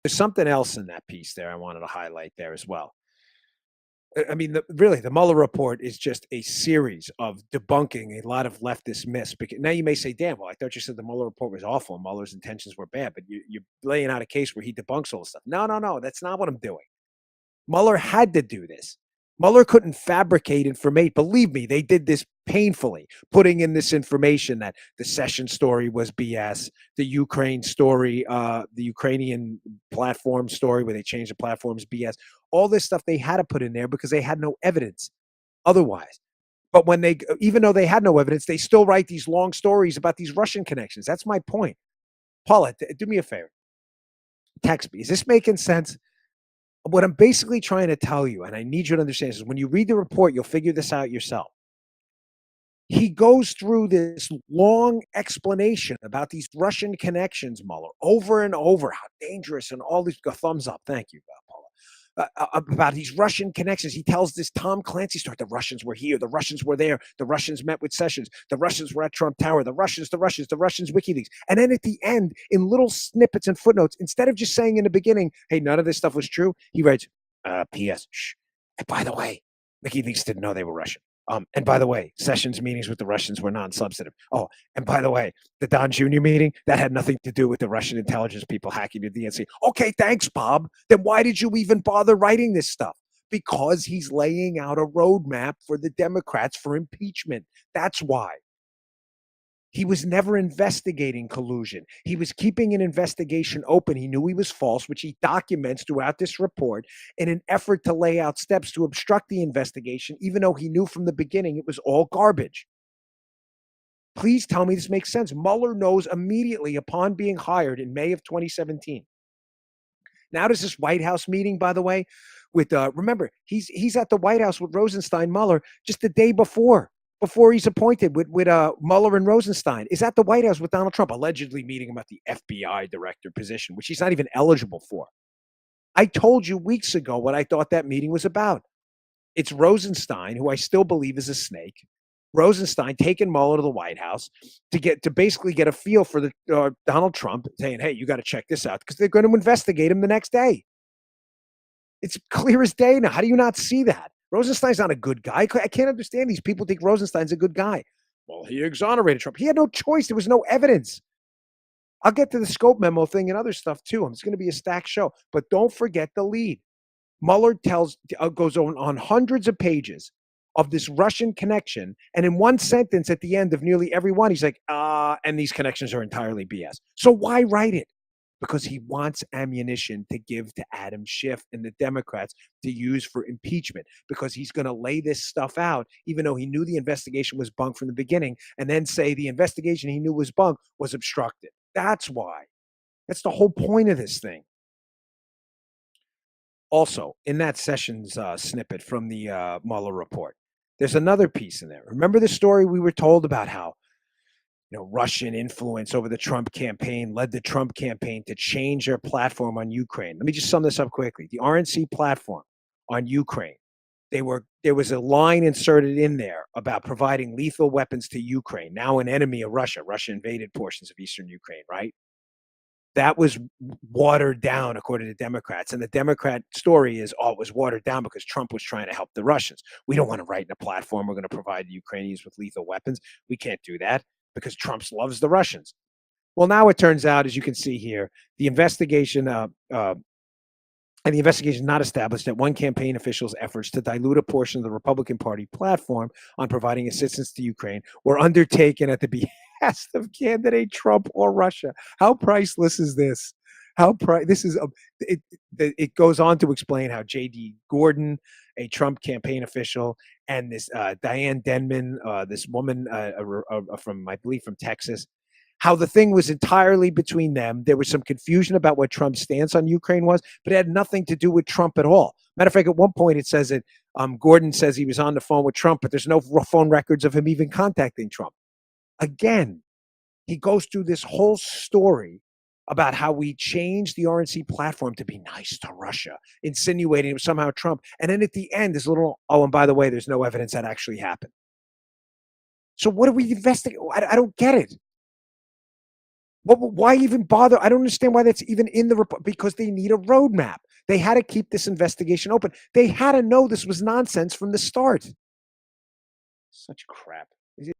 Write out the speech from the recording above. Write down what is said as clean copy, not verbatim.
There's something else in that piece there I wanted to highlight there as well. I mean, really, the Mueller report is just a series of debunking a lot of leftist myths. Because now you may say, "Damn, well, I thought you said the Mueller report was awful and Mueller's intentions were bad," but you're laying out a case where he debunks all this stuff. No, no, no, that's not what I'm doing. Mueller had to do this. Mueller couldn't fabricate information. Believe me, they did this painfully, putting in this information that the Session story was BS, the Ukraine story, the Ukrainian platform story where they changed the platforms BS. All this stuff they had to put in there because they had no evidence otherwise. But when they, even though they had no evidence, they still write these long stories about these Russian connections. That's my point. Paula, do me a favor. Text me. Is this making sense? What I'm basically trying to tell you, and I need you to understand, is when you read the report, you'll figure this out yourself. He goes through this long explanation about these Russian connections, Mueller, over and over, how dangerous, and all these thumbs up. Thank you, Paula. About these Russian connections. He tells this Tom Clancy story. The Russians were here. The Russians were there. The Russians met with Sessions. The Russians were at Trump Tower. The Russians, WikiLeaks. And then at the end, in little snippets and footnotes, instead of just saying in the beginning, hey, none of this stuff was true, he writes, P.S. Shh. And by the way, WikiLeaks didn't know they were Russian. And by the way, Sessions meetings with the Russians were non-substantive. Oh, and by the way, the Don Jr. meeting, that had nothing to do with the Russian intelligence people hacking the DNC. Okay, thanks, Bob. Then why did you even bother writing this stuff? Because he's laying out a roadmap for the Democrats for impeachment. That's why. He was never investigating collusion. He was keeping an investigation open. He knew he was false, which he documents throughout this report in an effort to lay out steps to obstruct the investigation, even though he knew from the beginning it was all garbage. Please tell me this makes sense. Mueller knows immediately upon being hired in May of 2017. Now there's this White House meeting, by the way, with remember, he's at the White House with Rosenstein Mueller just the day before he's appointed with Mueller and Rosenstein is at the White House with Donald Trump, allegedly meeting about the FBI director position, which he's not even eligible for. I told you weeks ago what I thought that meeting was about. It's Rosenstein, who I still believe is a snake. Rosenstein taking Mueller to the White House to basically get a feel for the Donald Trump, saying, "Hey, you got to check this out," because they're going to investigate him the next day. It's clear as day now. How do you not see that? Rosenstein's not a good guy. I can't understand these people think Rosenstein's a good guy. Well, he exonerated Trump. He had no choice. There was no evidence. I'll get to the scope memo thing and other stuff too. It's going to be a stacked show. But don't forget the lead. Mueller goes on hundreds of pages of this Russian connection. And in one sentence at the end of nearly every one, he's like, and these connections are entirely BS. So why write it? Because he wants ammunition to give to Adam Schiff and the Democrats to use for impeachment, because he's going to lay this stuff out, even though he knew the investigation was bunk from the beginning, and then say the investigation he knew was bunk was obstructed. That's why. That's the whole point of this thing. Also, in that Sessions snippet from the Mueller report, there's another piece in there. Remember the story we were told about how Russian influence over the Trump campaign led the Trump campaign to change their platform on Ukraine. Let me just sum this up quickly. The RNC platform on Ukraine, there was a line inserted in there about providing lethal weapons to Ukraine, now an enemy of Russia. Russia invaded portions of eastern Ukraine, right? That was watered down, according to Democrats. And the Democrat story is, it was watered down because Trump was trying to help the Russians. We don't want to write in a platform we're going to provide the Ukrainians with lethal weapons. We can't do that because Trump loves the Russians. Well, now it turns out, as you can see here, the investigation not established that one campaign official's efforts to dilute a portion of the Republican Party platform on providing assistance to Ukraine were undertaken at the behest of candidate Trump or Russia. How priceless is this? This is it goes on to explain how J.D. Gordon, a Trump campaign official, and this Diane Denman, this woman from, I believe, from Texas, how the thing was entirely between them. There was some confusion about what Trump's stance on Ukraine was, but it had nothing to do with Trump at all. Matter of fact, at one point it says that Gordon says he was on the phone with Trump, but there's no phone records of him even contacting Trump. Again, he goes through this whole story about how we changed the RNC platform to be nice to Russia, insinuating it was somehow Trump. And then at the end, there's a little, and by the way, there's no evidence that actually happened. So what do we investigate? I don't get it. Why even bother? I don't understand why that's even in the report. Because they need a roadmap. They had to keep this investigation open. They had to know this was nonsense from the start. Such crap.